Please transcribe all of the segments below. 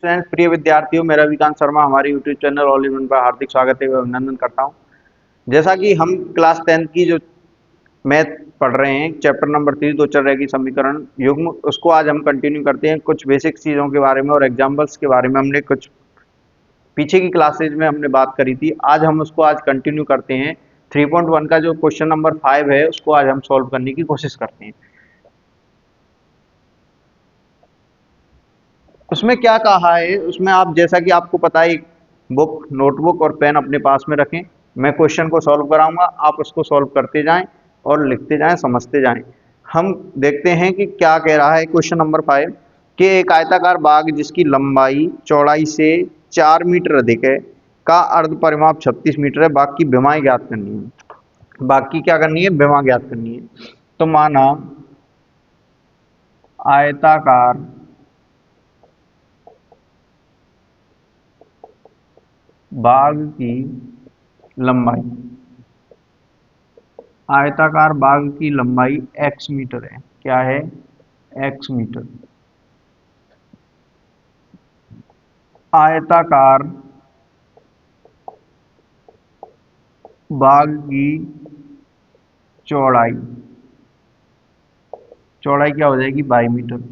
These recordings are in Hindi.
फ्रेंड्स, प्रिय विद्यार्थियों, मेरा विकांत शर्मा हमारे YouTube channel all in one पर हार्दिक स्वागत है व अभिनंदन करता हूं। जैसा कि हम क्लास 10th की जो मैथ पढ़ रहे हैं, चैप्टर नंबर 3 दो चर रेखीय समीकरण युग्म, उसको आज हम कंटिन्यू करते हैं। कुछ बेसिक चीज़ों के बारे में और एग्जाम्पल्स के बारे में हमने कुछ पीछे की क्लासेज में हमने बात करी थी। आज कंटिन्यू करते हैं। 3.1 का जो क्वेश्चन नंबर 5 है उसको आज हम सॉल्व करने की कोशिश करते हैं। उसमें क्या कहा है, उसमें आप जैसा कि आपको पता है, बुक, नोटबुक और पेन अपने पास में रखें। मैं क्वेश्चन को सॉल्व कराऊंगा, आप उसको सॉल्व करते जाएं और लिखते जाएं, समझते जाएं। हम देखते हैं कि क्या कह रहा है क्वेश्चन नंबर 5 कि एक आयताकार बाग जिसकी लंबाई चौड़ाई से 4 मीटर अधिक है का अर्ध परिमाप 36 मीटर है। बाग की विमाएं ज्ञात करनी है। बाग की क्या करनी है? विमा ज्ञात करनी है। तो माना आयताकार बाग की लंबाई, आयताकार बाग की लंबाई x मीटर है। क्या है? x metre. आयताकार बाग की चौड़ाई, चौड़ाई क्या हो जाएगी? 22 मीटर।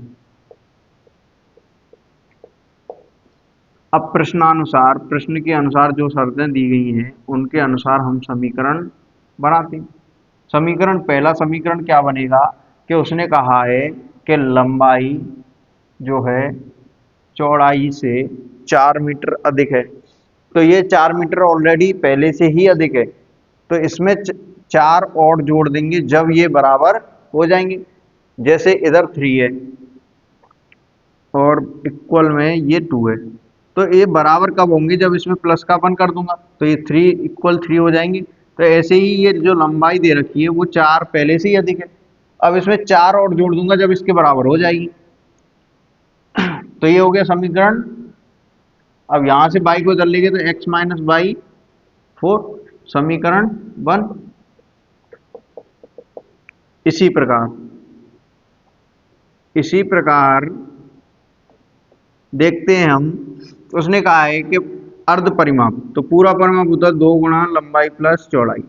अब प्रश्नानुसार, प्रश्न के अनुसार जो शर्तें दी गई हैं उनके अनुसार हम समीकरण बनाते हैं। समीकरण, पहला समीकरण क्या बनेगा कि उसने कहा है कि लंबाई जो है चौड़ाई से 4 मीटर अधिक है। तो ये 4 मीटर ऑलरेडी पहले से ही अधिक है, तो इसमें 4 और जोड़ देंगे जब ये बराबर हो जाएंगे। जैसे इधर 3 है और इक्वल में ये 2 है, तो ये बराबर कब होंगे? जब इसमें प्लस का अपन कर दूंगा तो ये 3 इक्वल 3 हो जाएंगे। तो ऐसे ही ये जो लंबाई दे रखी है वो 4 पहले से ही अधिक है। अब इसमें 4 और जोड़ दूंगा जब इसके बराबर हो जाएगी। तो ये हो गया समीकरण। अब यहां से बाई को इधर लेंगे तो x माइनस बाई 4, समीकरण 1। इसी प्रकार देखते हैं हम, उसने कहा है कि अर्ध परिमाप, तो पूरा परिमाप होता है 2 गुणा लंबाई प्लस चौड़ाई।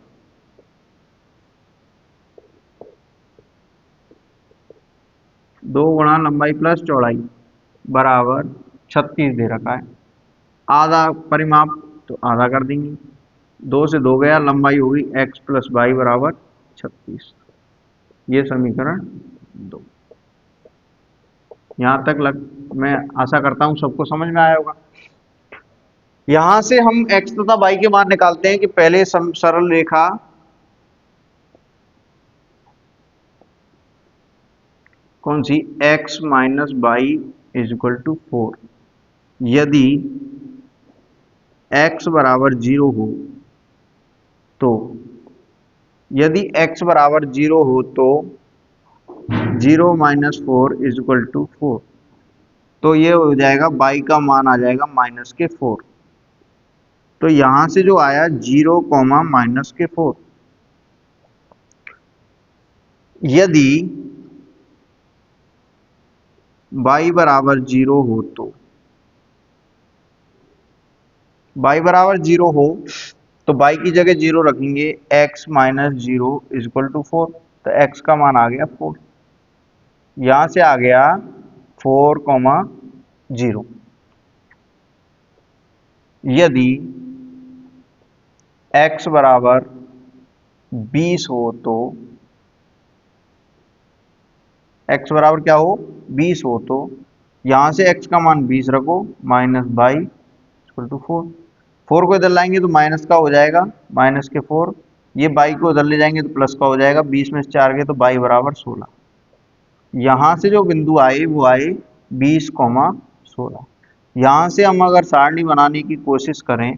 2 गुणा लंबाई प्लस चौड़ाई बराबर 36 दे रखा है। आधा परिमाप तो आधा कर देंगे, 2 से 2 गया, लंबाई होगी x प्लस वाई बराबर 36। ये समीकरण 2। यहां तक मैं आशा करता हूं सबको समझ में आया होगा। यहां से हम x तथा y के मान निकालते हैं कि पहले सरल रेखा कौन सी? x minus y is equal to 4। यदि x बराबर 0 हो तो, यदि x बराबर 0 हो तो 0 माइनस 4 इज इक्वल टू 4। तो ये हो जाएगा y का मान आ जाएगा माइनस के 4। तो यहां से जो आया 0 कॉमा माइनस के 4। यदि y बराबर 0 हो तो, y बराबर 0 हो तो y की जगह 0 रखेंगे, x minus 0 is equal to 4। तो x का मान आ गया 4। यहां से आ गया 4 कॉमा 0। यदि x बराबर 20 हो तो, x बराबर क्या हो? 20 हो तो यहां से x का मान 20 रखो, माइनस बाई इक्वल टू 4। 4 को इधर लाएंगे तो माइनस का हो जाएगा, माइनस के 4। ये बाई को इधर ले जाएंगे तो प्लस का हो जाएगा, 20 में से 4 गए तो बाई बराबर 16। यहां से जो बिंदु आए वो आए 20 कॉमा 16। यहां से हम अगर सारणी बनाने की कोशिश करें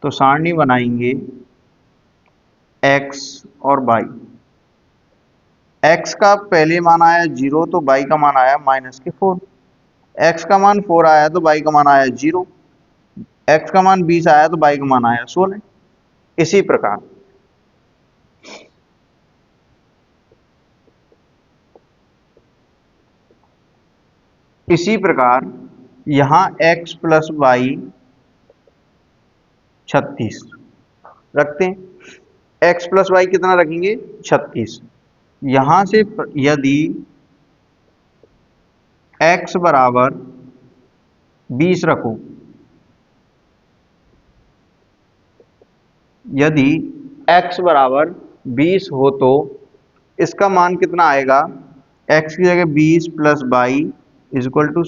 तो सारणी बनाएंगे x और y। x का पहले मान आया 0 तो y का मान आया माइनस के 4। x का मान 4 आया तो y का मान आया 0। x का मान 20 आया तो y का मान आया 16। इसी प्रकार इसी प्रकार यहाँ x प्लस वाई 36 रखते हैं। x प्लस वाई कितना रखेंगे? 36। यहां से यदि x बराबर 20 रखो, यदि x बराबर 20 हो तो इसका मान कितना आएगा? x की जगह 20 plus y is equal to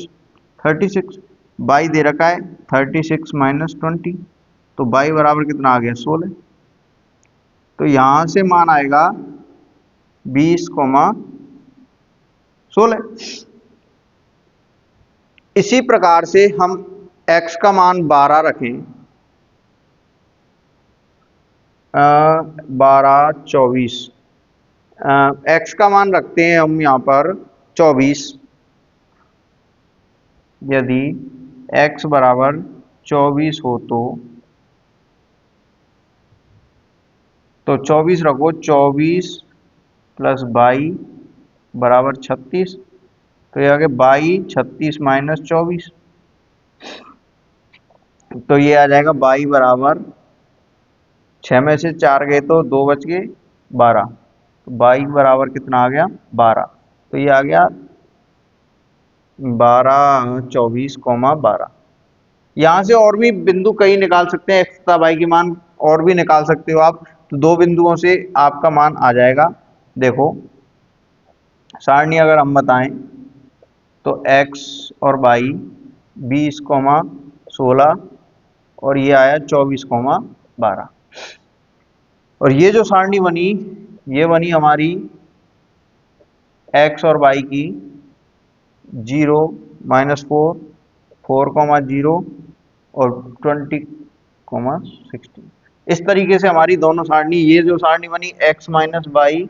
36। Y दे रखा है 36 माइनस 20, तो बाई बराबर कितना आ गया? 16। तो यहां से मान आएगा 20,16। इसी प्रकार से हम x का मान 12 रखें, 12, 24, x का मान रखते हैं हम यहां पर 24। यदि x बराबर 24 हो तो 24 रखो, 24 प्लस बाई बराबर 36। तो ये आ गया बाई 36 माइनस 24, तो ये आ जाएगा बाई बराबर 6 में से 4 गए तो 2 बच गए 12, तो बाई बराबर कितना आ गया? 12। तो ये आ गया 12, 24,12। यहाँ से और भी बिंदु कई निकाल सकते हैं, एक्स तथा वाई के मान और भी निकाल सकते हो आप। तो दो बिंदुओं से आपका मान आ जाएगा। देखो सारणी अगर हम बताएं तो x और y 20,16 और ये आया 24,12। और ये जो सारणी बनी, ये बनी हमारी x और y की 0, -4, 4,0 और 20,16। इस तरीके से हमारी दोनों सारणी, ये जो सारणी बनी x minus y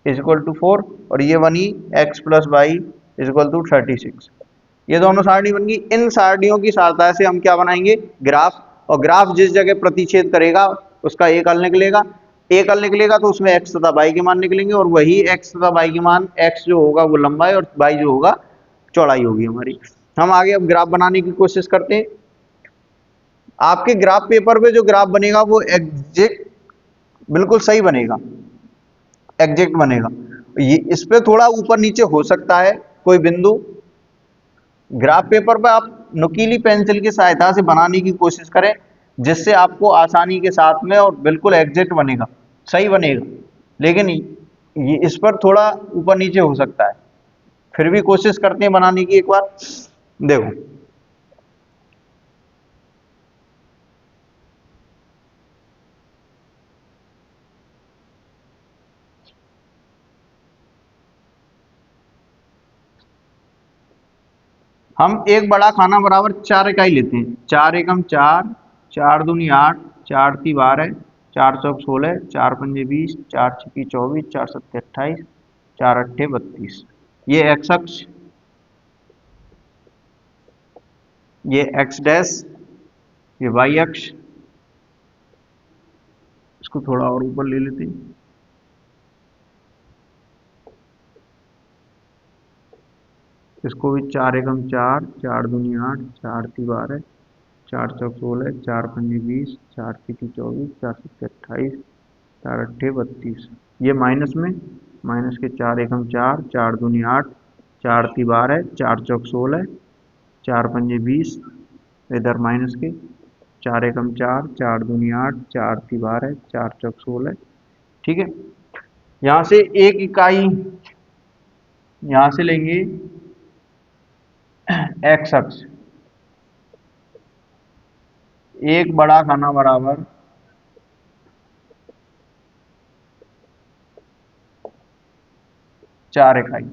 is equal to 4 और ये बनी x plus y is equal to 36, ये दोनों सारणी बन गई। इन सारणियों की सहायता से हम क्या बनाएंगे? ग्राफ। और ग्राफ जिस जगह प्रतिच्छेद करेगा उसका एक हल निकलेगा, एक हल निकलेगा तो उसमें x तथा y के मान निकलेंगे, और वही x तथा y के मान, x जो होगा वो लंबाई और y जो होगा चौड़ाई होगी हमारी। हम आगे अब ग्राफ बनाने की कोशिश करते हैं। आपके ग्राफ पेपर पे जो ग्राफ बनेगा वो एग्जैक्ट बिल्कुल सही बनेगा, एग्जैक्ट बनेगा। ये इस पे थोड़ा ऊपर नीचे हो सकता है कोई बिंदु। ग्राफ पेपर पे आप नुकीली पेंसिल की सहायता से बनाने की कोशिश करें, जिससे आपको आसानी के साथ में और बिल्कुल एग्जैक्ट बनेगा, सही बनेगा। लेकिन ये इस पर थोड़ा ऊपर नीचे हो सकता है, फिर भी कोशिश करते हैं बनाने की। एक बार देखो, हम एक बड़ा खाना बराबर 4 इकाई लेते हैं। 4 एकम 4, 4 दूनी 8, 4 ती 12, 4 चौक 16, 4 पंजे 20, 4 छिकी 24, 4 सत्ते 28, 4 अट्ठे 32। ये एक्स अक्ष, ये एक्स डैश, ये वाई अक्ष। इसको थोड़ा और ऊपर ले लेते हैं। इसको भी 4 एकम 4, 4 दूनी 8, 4 ती 12, 4 चौक 16, 4 पंजे 20, 4 छिकी 24, 4 सत्ते 28, 4 अट्ठे 32। ये माइनस में, माइनस के 4 एकम 4, 4 दूनी 8, 4 ती 12, 4 चौक 16, 4 पंजे 20, इधर माइनस के 4 एकम 4, 4 दूनी 8, 4 ती 12, 4 चौक 16। ठीक है, यहाँ से एक इकाई यहाँ से लेंगे एक्स अक्ष, एक बड़ा खाना बराबर 4 इकाई,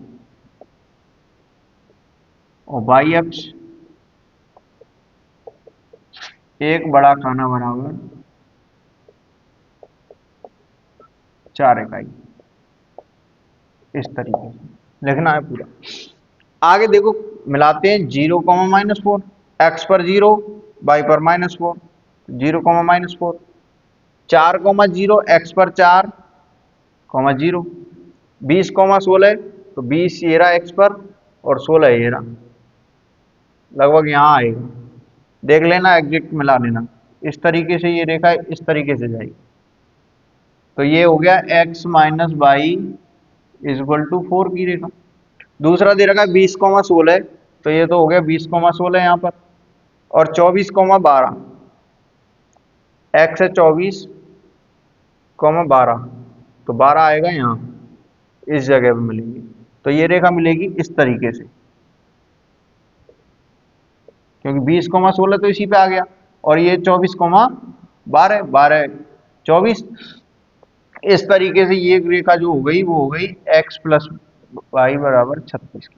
और वाई अक्ष एक बड़ा खाना बराबर 4 इकाई। इस तरीके से लिखना है पूरा। आगे देखो मिलाते हैं, 0, -4, एक्स पर 0, वाई पर -4, 0, -4, 4, 0, एक्स पर 4, 0, 20, 16, तो 20 ये रहा एक्स पर और 16 ये रहा, लगभग यहाँ आएगा, देख लेना, एग्जैक्ट मिला लेना। इस तरीके से ये रेखा इस तरीके से जाएगी, तो ये हो गया x minus y is equal to 4 की रेखा। दूसरा दे रखा है 20,16, तो ये तो हो गया 20,16 यहाँ पर, और 24,12, x है 24,12, तो 12 आएगा यहाँ इस जगह पे मिलेंगे। तो ये रेखा मिलेगी इस तरीके से, क्योंकि 20,16 तो इसी पे आ गया, और ये 24,12, 12 24, इस तरीके से ये रेखा जो हो गई वो हो गई x प्लस वाई बराबर 36 की।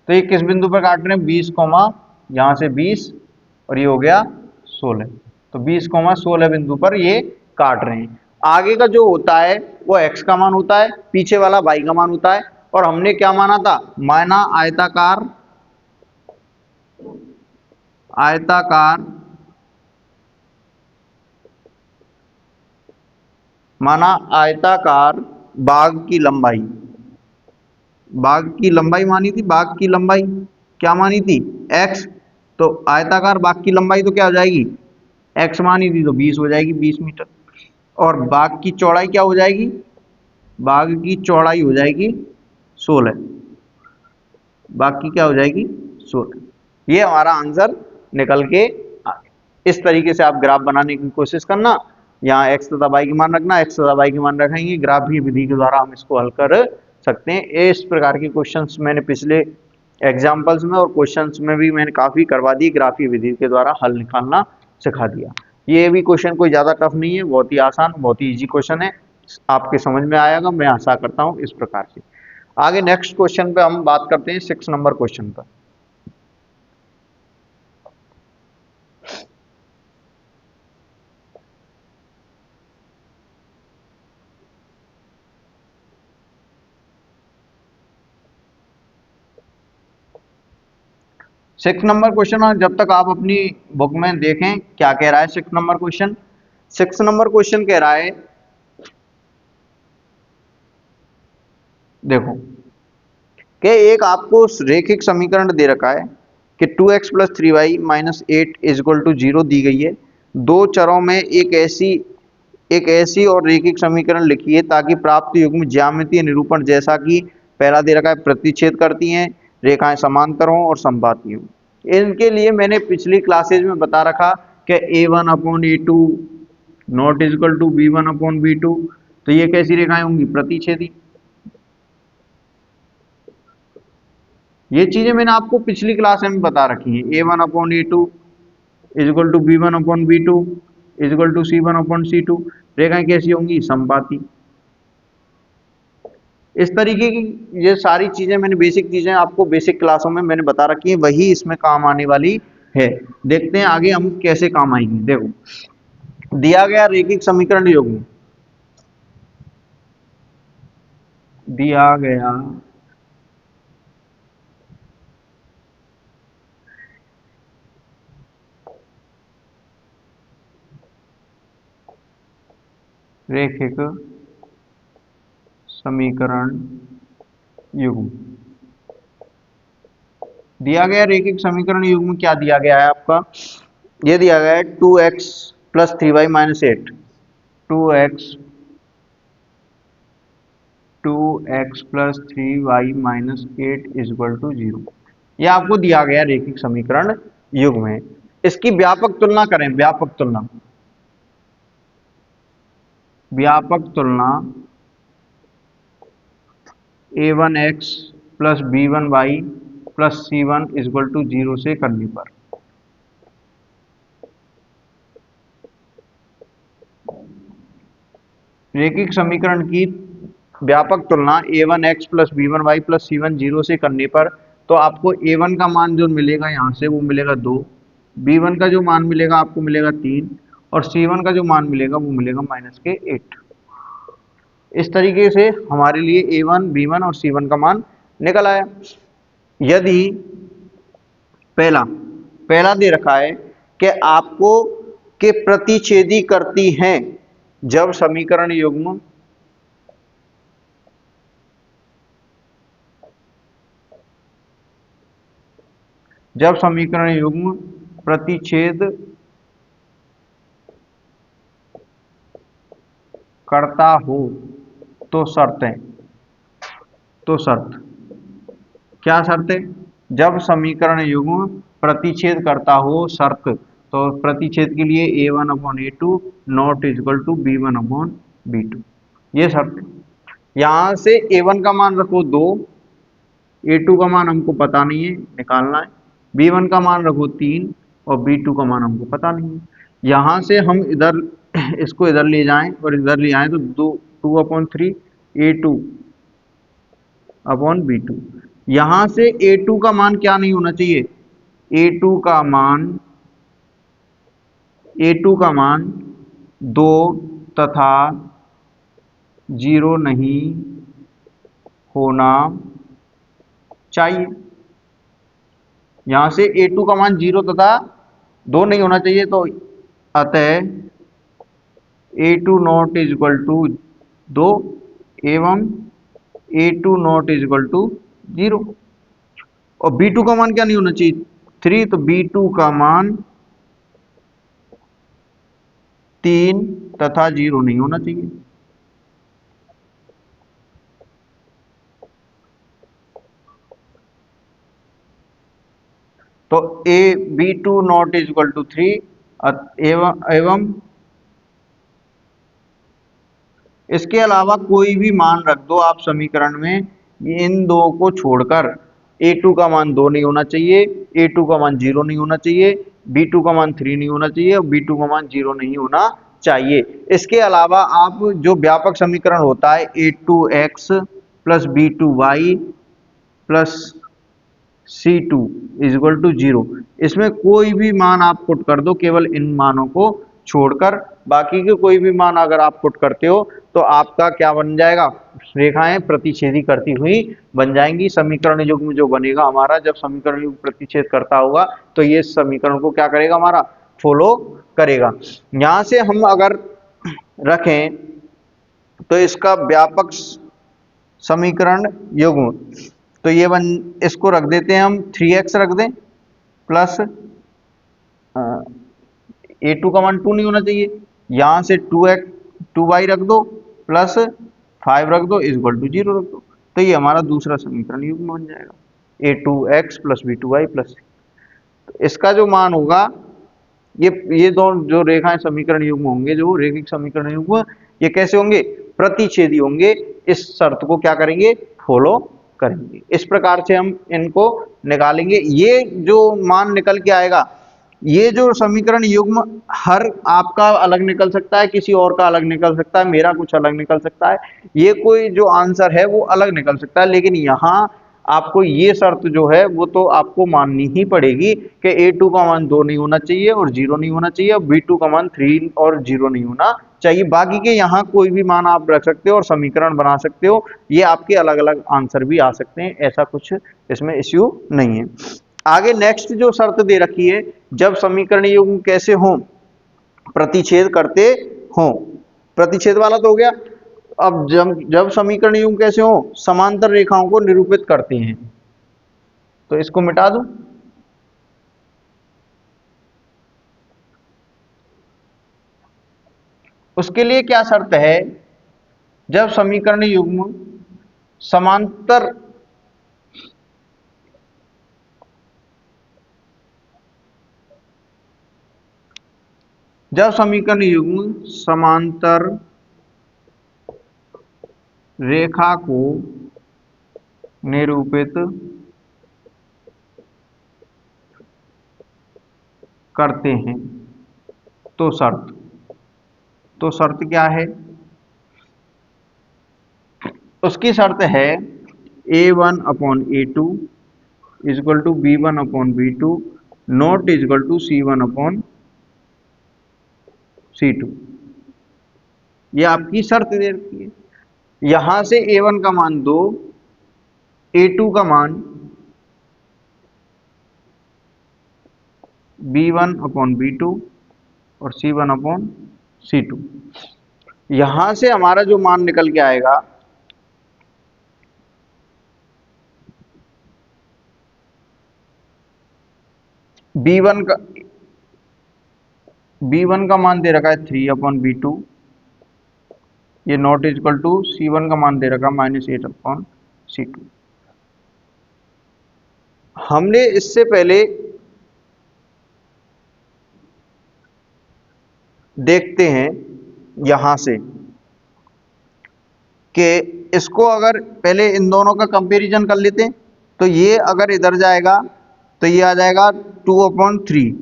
तो ये किस बिंदु पर काट रहे हैं, 20, यहाँ से 20 और ये हो गया 16, तो 20,16 बिंदु पर ये काट रहे हैं। आगे का जो होता है वो x का मान होता है, पीछे वाला y का मान होता है, और हमने क्या माना था, माना आयताकार माना आयताकार बाग की लंबाई, बाग की लंबाई मानी थी, बाग की लंबाई क्या मानी थी, x, तो आयताकार बाग की लंबाई तो क्या हो जाएगी, x मानी थी तो 20 हो जाएगी, 20 मीटर। और बाग की चौड़ाई क्या हो जाएगी, बाग की चौड़ाई हो जाएगी 16, बाग की क्या हो जाएगी 16। ये हमारा आंसर निकल के आ गया। इस तरीके से आप ग्राफ बनाने की कोशिश करना, यहाँ x तथा y की मान रखना, x तथा y की मान रखेंगे, ग्राफ की विधि के द्वारा हम इसको हल कर सकते हैं। इस प्रकार के क्वेश्चंस मैंने पिछले एग्जाम्पल्स में और क्वेश्चंस में भी मैंने काफ़ी करवा दी, ग्राफी विधि के द्वारा हल निकालना सिखा दिया। ये भी क्वेश्चन कोई ज़्यादा टफ नहीं है, बहुत ही आसान, बहुत ही ईजी क्वेश्चन है, आपके समझ में आएगा, मैं आशा करता हूँ इस प्रकार से। आगे नेक्स्ट क्वेश्चन पे हम बात करते हैं 6 नंबर क्वेश्चन पर। सिक्स नंबर क्वेश्चन, जब तक आप अपनी बुक में देखें क्या कह रहा है six number question. Six number question कह रहा है, देखो कि एक आपको रेखिक समीकरण दे रखा है कि 2x plus 3y minus 8 is equal to 0 दी गई है। दो चरों में एक ऐसी और रेखिक समीकरण लिखिए ताकि प्राप्त युग्म ज्यामितीय निरूपण जैसा कि पहला दे रखा है प्रतिच्छेद करती हैं, रेखाएं समांतर हों और समबाती हों। इनके लिए मैंने पिछली क्लासेज में बता रखा कि a1/a2 not is equal to b1/b2, तो ये कैसी रेखाएं होंगी, प्रतिच्छेदी। ये चीजें मैंने आपको पिछली क्लास में बता रखी हैं, a1/a2 is equal to b1/b2 is equal to c1/c2, रेखाएं कैसी होंगी, समपाती। इस तरीके की ये सारी चीजें मैंने बेसिक चीजें आपको बेसिक क्लासों में मैंने बता रखी है, वही इसमें काम आने वाली है। देखते हैं आगे हम कैसे काम आएंगे। देखो दिया गया रेखिक समीकरण युग्म, दिया गया रेखिक समीकरण युग्म, दिया गया रेखिक समीकरण युग्म क्या दिया गया है आपका, ये दिया गया है 2x plus 3y minus 8, 2x plus 3y minus 8 is equal to 0। यह आपको दिया गया रेखिक समीकरण युग्म है। इसकी व्यापक तुलना करें, व्यापक तुलना, व्यापक तुलना a1x plus b1y plus c1 is equal to 0 से करने पर, रेखिक समीकरण की व्यापक तुलना a1x plus b1y plus c1 0 से करने पर, तो आपको a1 का मान जो मिलेगा यहाँ से वो मिलेगा 2, b1 का जो मान मिलेगा आपको मिलेगा 3, और c1 का जो मान मिलेगा वो मिलेगा माइनस के 8। इस तरीके से हमारे लिए a1, b1 और c1 का मान निकल आया। यदि पहला पहला दे रखा है कि आपको के प्रतिच्छेदी करती हैं जब समीकरण युग्म जब समीकरण युग्म प्रतिच्छेद करता हो तो शर्तें, तो शर्त क्या शर्त है? जब समीकरण युग्म प्रतिच्छेद करता हो शर्त, तो प्रतिच्छेद के लिए a1/a2 not equal to b1/b2, ये शर्त है। यहां से a1 का मान रखो 2, a2 का मान हमको पता नहीं है, निकालना है। b1 का मान रखो 3 और b2 का मान हमको पता नहीं है। यहां से हम इधर इसको इधर ले जाएं और इधर ले आए तो 2/3 a2/b2। यहां से a2 का मान क्या नहीं होना चाहिए? a2 का मान a2 का मान 2 तथा 0 नहीं होना चाहिए। यहां से a2 का मान 0 तथा 2 नहीं होना चाहिए, तो अतः a2 not is equal to 2 एवं a2 not is equal to 0। और b2 का मान क्या नहीं होना चाहिए? 3, तो b2 का मान 3 तथा 0 नहीं होना चाहिए। तो b2 not is equal to 3 एवं इसके अलावा कोई भी मान रख दो आप समीकरण में, इन दो को छोड़कर। a2 का मान 2 नहीं होना चाहिए, a2 का मान 0 नहीं होना चाहिए, b2 का मान 3 नहीं होना चाहिए और b2 का मान 0 नहीं होना चाहिए। इसके अलावा आप जो व्यापक समीकरण होता है a2x plus b2y plus c2 is equal to 0, इसमें कोई भी मान आप पुट कर दो केवल इन मानों को छोड़कर। बाकी के कोई भी मान अगर आप पुट करते हो तो आपका क्या बन जाएगा? रेखाएं प्रतिच्छेदी करती हुई बन जाएंगी। समीकरण युग्म जो बनेगा हमारा, जब समीकरण युग्म प्रतिच्छेद करता होगा तो ये समीकरण को क्या करेगा? हमारा फॉलो करेगा। यहां से हम अगर रखें तो इसका व्यापक समीकरण युग्म, तो ये इसको रख देते हैं हम 3x रख दें प्लस a2 का मान 2 नहीं होना चाहिए, यहां से 2y रख दो प्लस 5 रख दो इक्वल टू 0 रख दो। तो ये हमारा दूसरा समीकरण युग्म बन जाएगा a2x प्लस b2y प्लस। तो इसका जो मान होगा, ये दोनों जो रेखाएं समीकरण युग्म होंगे, जो रेखिक समीकरण युग्म, ये कैसे होंगे? प्रतिच्छेदी होंगे। इस शर्त को क्या करेंगे? फॉलो करेंगे। इस प्रकार से हम इनको निकालेंगे। ये जो मान निकल के आएगा, ये जो समीकरण युग्म हर आपका अलग निकल सकता है, किसी और का अलग निकल सकता है, मेरा कुछ अलग निकल सकता है, ये कोई जो आंसर है वो अलग निकल सकता है। लेकिन यहाँ आपको ये शर्त जो है वो तो आपको माननी ही पड़ेगी कि a2 का मान 2 नहीं होना चाहिए और 0 नहीं होना चाहिए और b2 का मान 3 और 0 नहीं होना चाहिए। बाकी के यहाँ कोई भी मान आप रख सकते हो और समीकरण बना सकते हो। ये आपके अलग अलग आंसर भी आ सकते हैं, ऐसा कुछ इसमें इश्यू नहीं है। आगे नेक्स्ट जो शर्त दे रखी है, जब समीकरण युग्म कैसे हो? प्रतिच्छेद करते हो। प्रतिच्छेद वाला तो हो गया। अब जब समीकरण युग्म कैसे हो? समांतर रेखाओं को निरूपित करते हैं। तो इसको मिटा दूं। उसके लिए क्या शर्त है? जब समीकरण युग्म समांतर जब समीकरण युग्म समांतर रेखा को निरूपित करते हैं तो शर्त क्या है? उसकी शर्त है a1/a2 equal to b1/b2 not equal to c1/c2। ये आपकी शर्त दे रखी है। यहां से a1 का मान 2, a2 का मान b1/b2 और c1/c2। यहां से हमारा जो मान निकल के आएगा, B1 का मान दे रखा है 3/B2, ये नॉट इक्वल टू C1 का मान दे रखा -8/C2। हमने इससे पहले देखते हैं यहां से कि इसको अगर पहले इन दोनों का कंपैरिजन कर लेते हैं, तो ये अगर इधर जाएगा तो ये आ जाएगा 2/3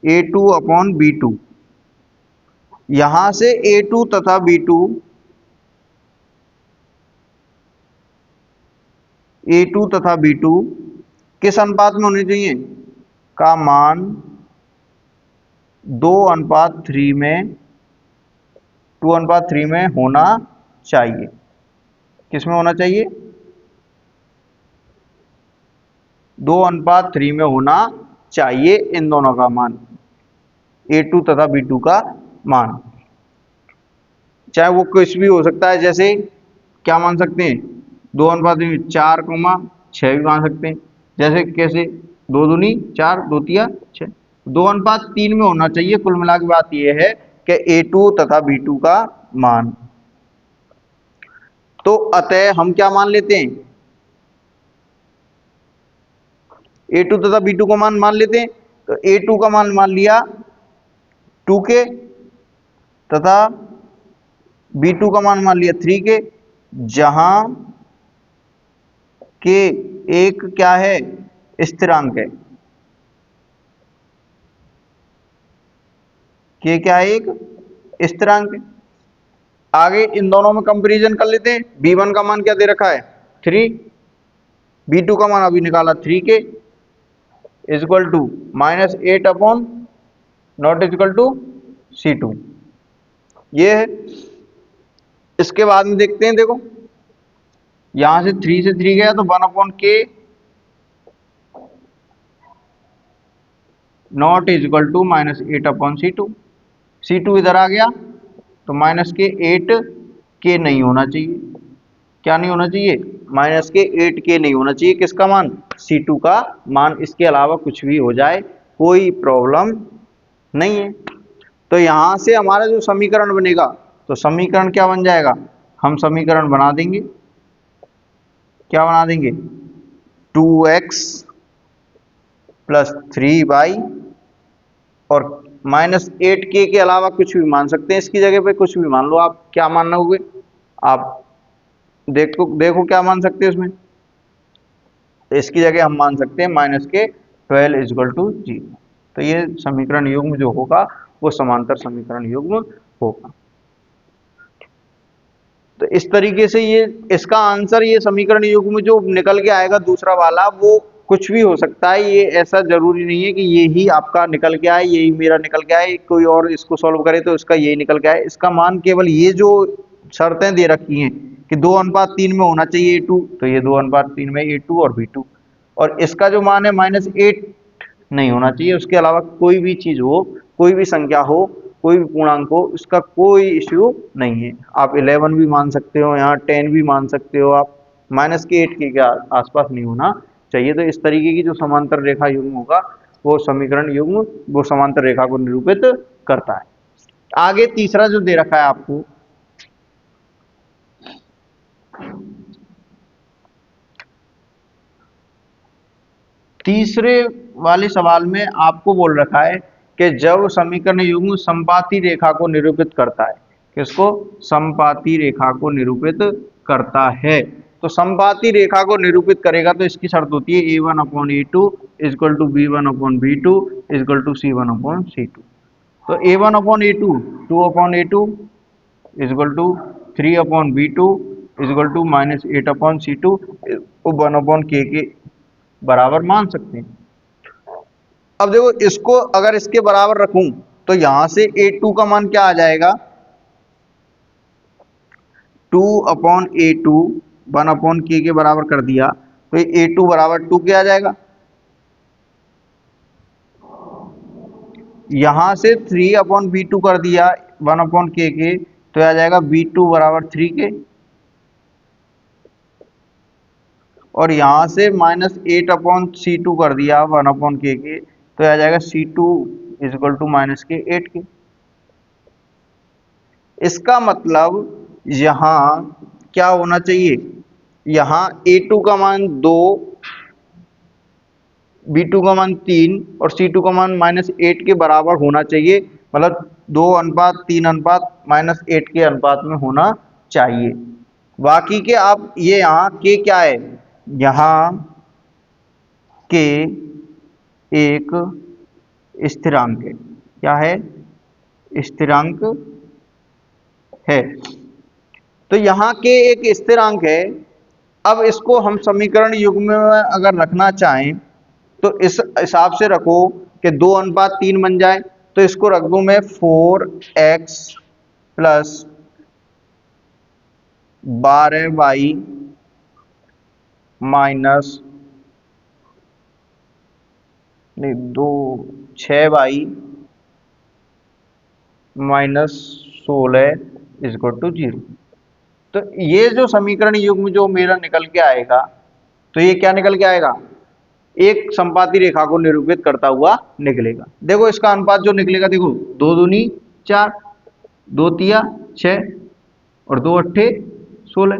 A2/B2। यहां से A2 तथा B2 किस अनुपात में होने चाहिए का मान 2/3 में 2/3 में होना चाहिए। किस में होना चाहिए? 2/3 में होना चाहिए इन दोनों का मान, A2 तथा B2 का मान। चाहे वो कुछ भी हो सकता है, जैसे क्या मान सकते हैं 2/3 4,6 भी मान सकते हैं। जैसे कैसे 2 दूनी 4, 2 तिया 6, 2/3 में होना चाहिए। कुल मिला के बात यह है कि A2 तथा B2 का मान। तो अतः हम क्या मान लेते हैं, A2 तथा B2 को मान लेते हैं। तो A2 का मान लिया 2K तथा B2 का मान लिया 3K, जहां के एक क्या है, स्थिरांक है। के क्या है, एक स्थिरांक है। आगे इन दोनों में कंपैरिजन कर लेते हैं। B1 का मान क्या दे रखा है 3, B2 का मान अभी निकाला 3K equal to -8 not equal to C2। ये है। इसके बाद में देखते हैं, देखो यहां से 3 से 3 गया तो 1/K not equal to -8/C2। C2 इधर आ गया तो -8K नहीं होना चाहिए। क्या नहीं होना चाहिए? -8K नहीं होना चाहिए। किसका मान? C2 का मान। इसके अलावा कुछ भी हो जाए कोई प्रॉब्लम नहीं है। तो यहां से हमारा जो समीकरण बनेगा, तो समीकरण क्या बन जाएगा, हम समीकरण बना देंगे। क्या बना देंगे? 2x + 3y और -8K के अलावा कुछ भी मान सकते हैं। इसकी जगह पे कुछ भी मान लो आप। क्या मानना होगे आप? देखो क्या मान सकते हैं इसमें। तो इसकी जगह हम मान सकते हैं -K12 = 0। तो ये समीकरण युग्म जो होगा वो समांतर समीकरण युग्म होगा। तो इस तरीके से ये इसका आंसर, ये समीकरण युग्म जो निकल के आएगा दूसरा वाला, वो कुछ भी हो सकता है। ये ऐसा जरूरी नहीं है कि ये ही आपका निकल के आए, यही मेरा निकल के आए, कोई और इसको सॉल्व करे तो इसका यही निकल के आए। इसका मान केवल ये जो शर्तें दे रखी हैं कि 2/3 में होना चाहिए A2, तो ये 2/3 में A2 और B2, और इसका जो मान है -8 नहीं होना चाहिए। उसके अलावा कोई भी चीज हो, कोई भी संख्या हो, कोई भी पूर्णांक हो, इसका कोई इश्यू नहीं है। आप 11 भी मान सकते हो, यहाँ 10 भी मान सकते हो आप, -8 के आसपास नहीं होना चाहिए। तो इस तरीके की जो समांतर रेखा युग्म होगा वो समीकरण युग्म वो समांतर रेखा को निरूपित करता है। आगे तीसरा जो दे रखा है आपको, तीसरे वाले सवाल में आपको बोल रखा है कि जब समीकरण युग्म समपाती रेखा को निरूपित करता है। किसको? समपाती रेखा को निरूपित करता है। तो समपाती रेखा को निरूपित करेगा तो इसकी शर्त होती है A1/A2 = B1/B2 = C1/C2। तो A1/A2 2/A2 = 3/B2 = -8/C2 को 1/K के बराबर मान सकते हैं। अब देखो इसको अगर इसके बराबर रखूं तो यहां से A2 का मान क्या आ जाएगा, 2/A2 1/K के बराबर कर दिया तो ये A2 = 2K आ जाएगा। यहां से 3/B2 कर दिया 1/K के, तो आ जाएगा B2 = 3K, और यहां से -8/C2 कर दिया 1/K के, तो आ जाएगा C2 इक्वल टू माइनस के 8 के। इसका मतलब यहां क्या होना चाहिए, यहां A2 का मान 2, B2 का मान 3 और C2 का मान -8 के बराबर होना चाहिए, मतलब 2:3:-8 के अनुपात में होना चाहिए। बाकी के आप ये यहाँ के क्या है, यहाँ के एक स्थिरांक है। क्या है, स्थिरांक है। तो यहाँ के एक स्थिरांक है। अब इसको हम समीकरण युग्म में अगर रखना चाहें तो इस हिसाब से रखो कि 2:3 बन जाए। तो इसको रख दूं मैं 4x प्लस 12y माइनस नहीं 6y माइनस 16 इक्वल टू 0। तो ये जो समीकरण युग्म जो मेरा निकल के आएगा, तो ये क्या निकल के आएगा, एक संपाती रेखा को निरूपित करता हुआ निकलेगा। देखो इसका अनुपात जो निकलेगा, देखो 2 दूनी 4, 2 तिया 6 और 2 अट्ठे 16,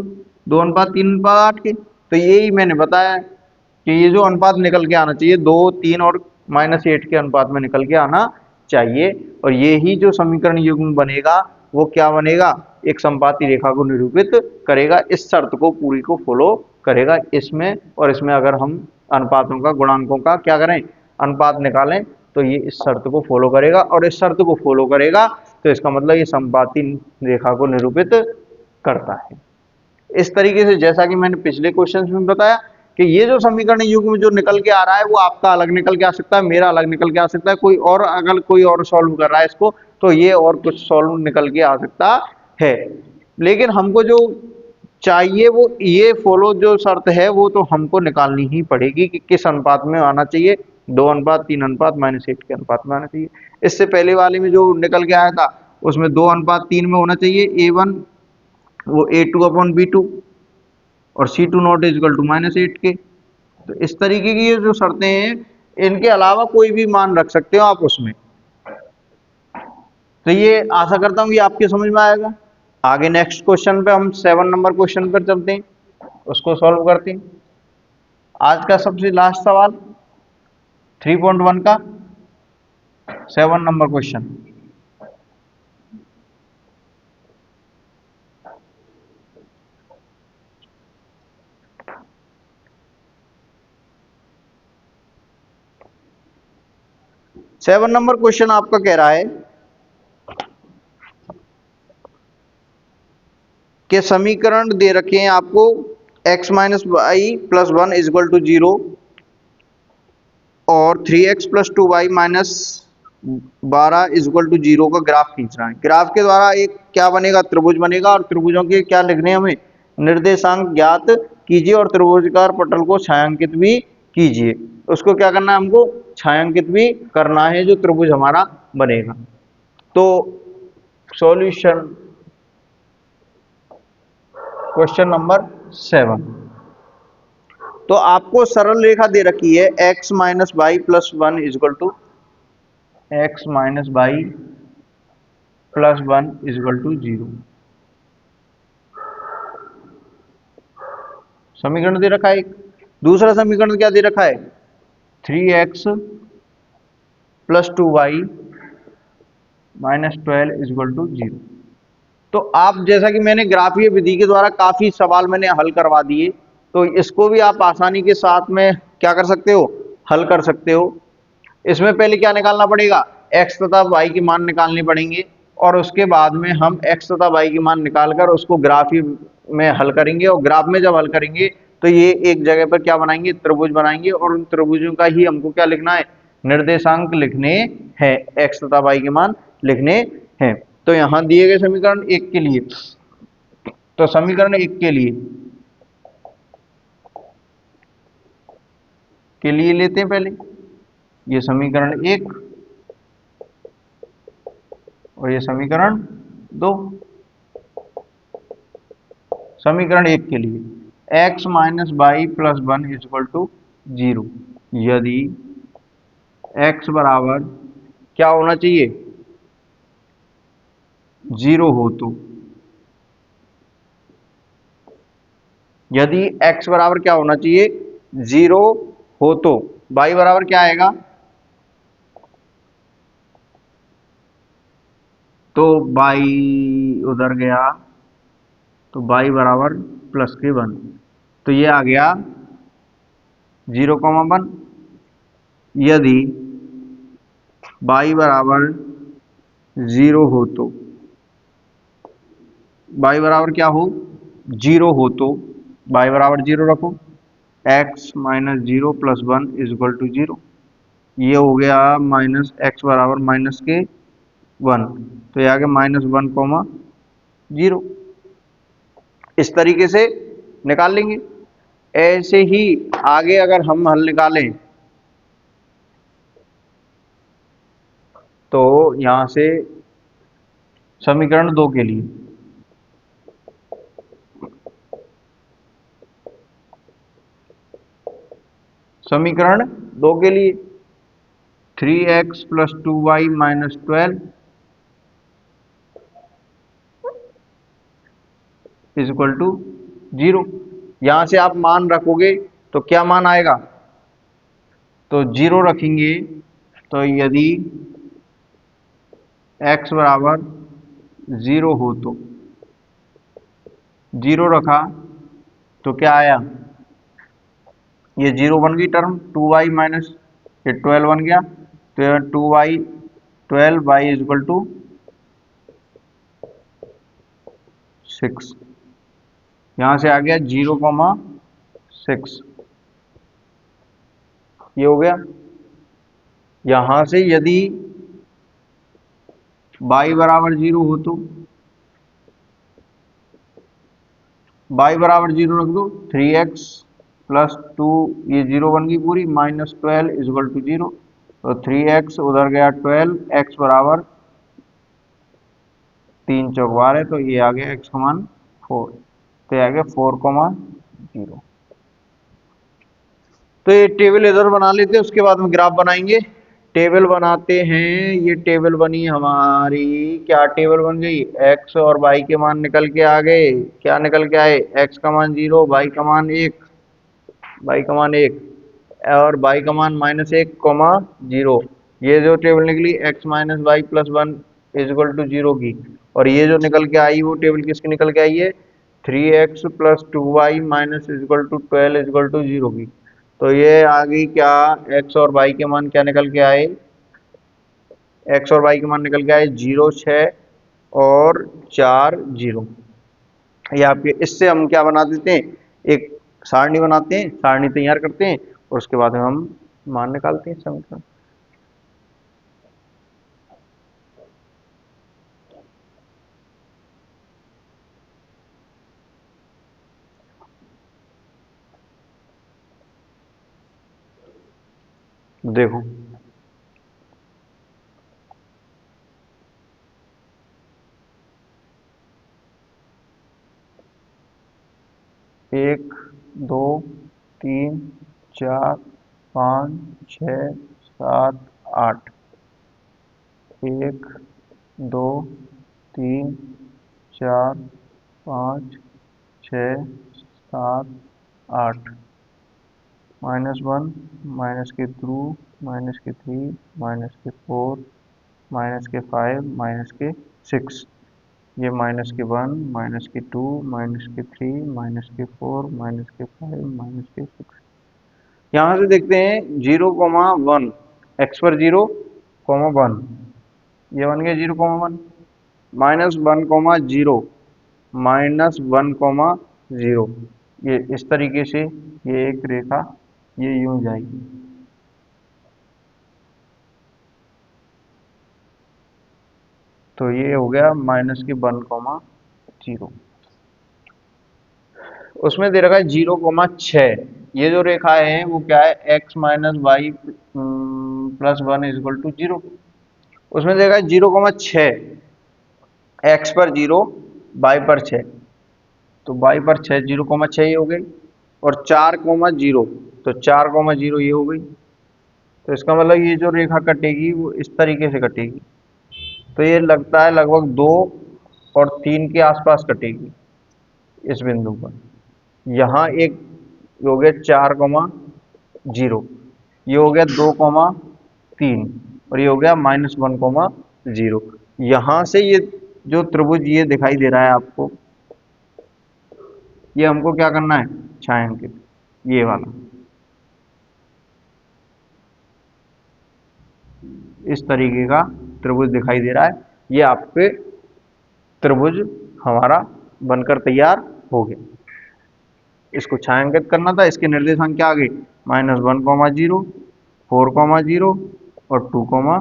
2:3:8 के। तो यही मैंने बताया कि ये जो अनुपात निकल के आना चाहिए 2, 3 और -8 के अनुपात में निकल के आना चाहिए। और ये ही जो समीकरण युग्म बनेगा वो क्या बनेगा, एक संपाती रेखा को निरूपित करेगा। इस शर्त को पूरी को फॉलो करेगा इसमें और इसमें। अगर हम अनुपातों का, गुणांकों का क्या करें, अनुपात निकालें, तो ये इस शर्त को फॉलो करेगा। और इस शर्त को फॉलो करेगा तो इसका मतलब ये संपाती रेखा को निरूपित करता है। इस तरीके से जैसा कि मैंने पिछले क्वेश्चन में बताया कि ये जो समीकरण युग्म जो निकल के आ रहा है वो आपका अलग निकल के आ सकता है, मेरा अलग निकल के आ सकता है, कोई और अगर कोई और सॉल्व कर रहा है इसको तो ये और कुछ सॉल्व निकल के आ सकता है। लेकिन हमको जो चाहिए वो ये फॉलो जो शर्त है वो तो हमको निकालनी ही पड़ेगी कि किस अनुपात में आना चाहिए, 2:3:8 -8 के अनुपात में आना चाहिए। इससे पहले वाले में जो निकल के आया था उसमें 2:3 में होना चाहिए, A1 वो A2/B2 और C2 नॉट इक्वल टू -8 के। तो इस तरीके की ये जो शर्तें हैं, इनके अलावा कोई भी मान रख सकते हो आप उसमें। तो ये आशा करता हूं कि आपके समझ में आएगा। आगे नेक्स्ट क्वेश्चन पे हम 7 नंबर क्वेश्चन पर चलते हैं, उसको सॉल्व करते हैं। आज का सबसे लास्ट सवाल 3.1 का 7 number question. Seven number question आपका कह रहा है कि समीकरण दे रखे हैं आपको x minus y plus 1 equal to 0 और 3x plus 2y minus 12 equal to 0 का ग्राफ खींचना है। ग्राफ के द्वारा एक क्या बनेगा, त्रिभुज बनेगा। और त्रिभुजों के क्या लिखने हमें, निर्देशांक ज्ञात कीजिए और त्रिभुजाकार पटल को छायांकित भी कीजिए। उसको क्या करना है, हमको छायांकित भी करना है जो त्रिभुज हमारा बनेगा। तो सॉल्यूशन क्वेश्चन नंबर 7। तो आपको सरल रेखा दे रखी है x minus y plus 1 equal to x minus y plus 1 equal to 0। समीकरण दे रखा है एक। दूसरा समीकरण क्या दे रखा है, 3x plus 2y minus 12 equal to 0। तो आप जैसा कि मैंने ग्राफीय विधि के द्वारा काफी सवाल मैंने हल करवा दिए, तो इसको भी आप आसानी के साथ में क्या कर सकते हो, हल कर सकते हो। इसमें पहले क्या निकालना पड़ेगा, x तथा y के मान निकालने पड़ेंगे और उसके बाद में हम x तथा y के मान निकालकर उसको ग्राफीय में हल करेंगे। और ग्राफ में जब हल करेंगे तो ये एक जगह पर क्या बनाएंगे, त्रिभुज बनाएंगे। और उन त्रिभुजों का ही हमको क्या लिखना है, निर्देशांक लिखने हैं, x तथा y के मान लिखने हैं। तो यहां दिए गए समीकरण 1 के लिए, तो समीकरण 1 के लिए लेते हैं पहले ये समीकरण 1 और ये समीकरण 2। समीकरण 1 के लिए x minus y plus 1 equal to 0 यदि x बराबर क्या होना चाहिए, 0 हो तो, यदि x बराबर क्या होना चाहिए, 0 हो तो y बराबर क्या आएगा, तो y उधर गया तो y बराबर प्लस के 1, तो ये आ गया 0,1। यदि y बराबर 0 हो तो, y बराबर क्या हो, 0 हो तो y बराबर 0 रखो, x minus 0 plus 1 is equal to 0। ये हो गया माइनस एक्स बराबर माइनस के 1, तो ये आ गया -1,0। इस तरीके से निकाल लेंगे। ऐसे ही आगे अगर हम हल निकालें तो यहां से समीकरण 2 के लिए, समीकरण 2 के लिए 3x plus 2y minus 12 is equal to 0। यहां से आप मान रखोगे तो क्या मान आएगा, तो 0 रखेंगे, तो यदि x बराबर 0 हो तो, 0 रखा तो क्या आया, ये 0 बन गई टर्म, 2y माइनस ये 12 बन गया, तो ये 2y 12y is equal to 6। यहां से आ गया 0,6, ये हो गया। यहां से यदि y बराबर 0 हो तो y बराबर 0 रख दो, 3x प्लस 2 ये 0 बन गई पूरी, माइनस 12 इज इक्वल टू 0, तो 3x उधर गया 12, x बराबर 3 चौक 12, तो ये आ गया x का मान 4, तो ये आ गया 4,0। तो ये टेबल इधर बना लेते हैं, उसके बाद में ग्राफ बनाएंगे। टेबल बनाते हैं, ये टेबल बनी हमारी, क्या टेबल बन गई, x और y के मान निकल के आ गए, क्या निकल के आए, x का मान 0, y का मान 1, y का मान 1 और y का मान -1,0। ये जो टेबल निकली x minus y plus 1 is equal to 0 की, और ये जो निकल के आई वो टेबल किसकी निकल के आई है, 3x plus 2y minus is equal to 12 is equal to 0 की। तो ये आ गई क्या, x और y के मान क्या निकल के आए, x और y के मान निकल के आए 0, 6 और 4 0। ये आपके, इससे हम क्या बना देते हैं, एक सारणी बनाते हैं, सारणी तैयार करते हैं और उसके बाद में हम मान निकालते हैं समीकरण। देखो 1 2 3 4 5 6 7 8, 1 2 3 4 5 6 7 8, -1 माइनस के 2 माइनस के 3 माइनस के 4 माइनस के 5 माइनस के 6, ये -1 -2 -3 -4 -5 -6। यहाँ से देखते हैं 0,1, एक्स पर 0,1, ये बन गया 0,1, -1,0 -1,0, ये इस तरीके से ये एक रेखा ये यूं जाएगी। तो ये हो गया -1,0। उसमें दे रखा है 0,6, ये जो रेखा है वो क्या है, x minus y plus 1 is equal to 0। उसमें दे रखा है 0,6, x पर 0 y पर 6, तो y पर 6 0,6 ये हो गई, और 4,0, तो 4,0 ये हो गई। तो इसका मतलब ये जो रेखा कटेगी वो इस तरीके से कटेगी। तो ये लगता है लगभग 2 और 3 के आसपास कटेगी इस बिंदु पर। यहाँ एक ये हो गया 4,0, ये हो गया 2,3 और ये हो गया -1,0। यहाँ से ये जो त्रिभुज ये दिखाई दे रहा है आपको, ये हमको क्या करना है, छायांकित, ये वाला इस तरीके का त्रिभुज दिखाई दे रहा है। ये आपके त्रिभुज हमारा बनकर तैयार हो गया। इसको छायांकित करना था। इसके निर्देशांक क्या आ गए, -1,0, 4,0 और 2,3।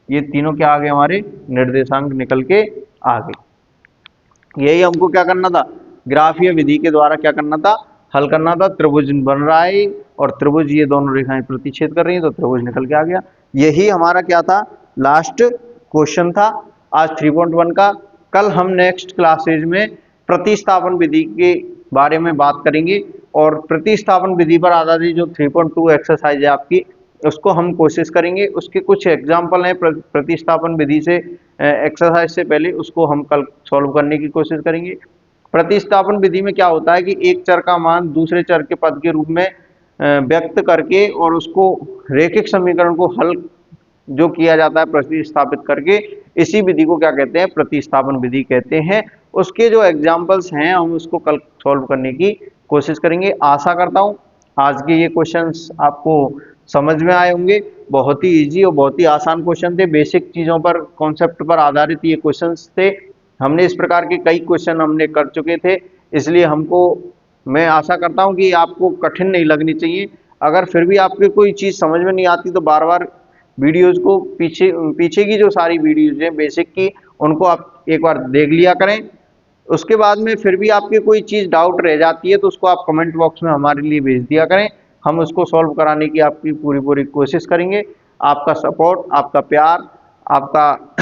ये तीनों क्या आ गए, हमारे निर्देशांक निकल के आ गए। यही हमको क्या करना था, ग्राफीय विधि के द्वारा क्या करना था, हल करना था। त्रिभुज बन रहा है और त्रिभुज ये दोनों रेखाएं प्रतिच्छेद कर रही हैं, तो त्रिभुज निकल के आ गया। यही हमारा क्या था, लास्ट क्वेश्चन था आज 3.1 का। कल हम नेक्स्ट क्लासेज में प्रतिस्थापन विधि के बारे में बात करेंगे और प्रतिस्थापन विधि पर आधारित जो 3.2 एक्सरसाइज है आपकी, उसको हम कोशिश करेंगे। उसके कुछ एग्जाम्पल हैं प्रतिस्थापन विधि से एक्सरसाइज से पहले, उसको हम कल सॉल्व करने की कोशिश करेंगे। प्रतिस्थापन विधि में क्या होता है कि एक चर का मान दूसरे चर के पद के रूप में व्यक्त करके और उसको रैखिक समीकरण को हल जो किया जाता है प्रतिस्थापित करके, इसी विधि को क्या कहते हैं, प्रतिस्थापन विधि कहते हैं। उसके जो एग्जाम्पल्स हैं हम उसको कल सॉल्व करने की कोशिश करेंगे। आशा करता हूँ आज के ये क्वेश्चंस आपको समझ में आए होंगे। बहुत ही इजी और बहुत ही आसान क्वेश्चन थे, बेसिक चीज़ों पर, कॉन्सेप्ट पर आधारित ये क्वेश्चंस थे। हमने इस प्रकार के कई क्वेश्चन हमने कर चुके थे, इसलिए मैं आशा करता हूं कि आपको कठिन नहीं लगनी चाहिए। अगर फिर भी आपको कोई चीज़ समझ में नहीं आती तो बार बार वीडियोज़ को पीछे की जो सारी वीडियोज़ हैं बेसिक की, उनको आप एक बार देख लिया करें। उसके बाद में फिर भी आपकी कोई चीज़ डाउट रह जाती है तो उसको आप कमेंट बॉक्स में हमारे लिए भेज दिया करें, हम उसको सॉल्व कराने की आपकी पूरी कोशिश करेंगे। आपका सपोर्ट, आपका प्यार, आपका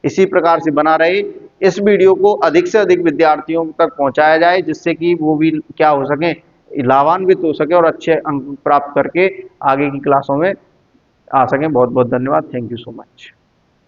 इसी प्रकार से बना रहे। इस वीडियो को अधिक से अधिक विद्यार्थियों तक पहुंचाया जाए, जिससे कि वो भी क्या हो सके, लाभान्वित हो सके और अच्छे अंक प्राप्त करके आगे की क्लासों में आ सकें। बहुत बहुत धन्यवाद। Thank you so much.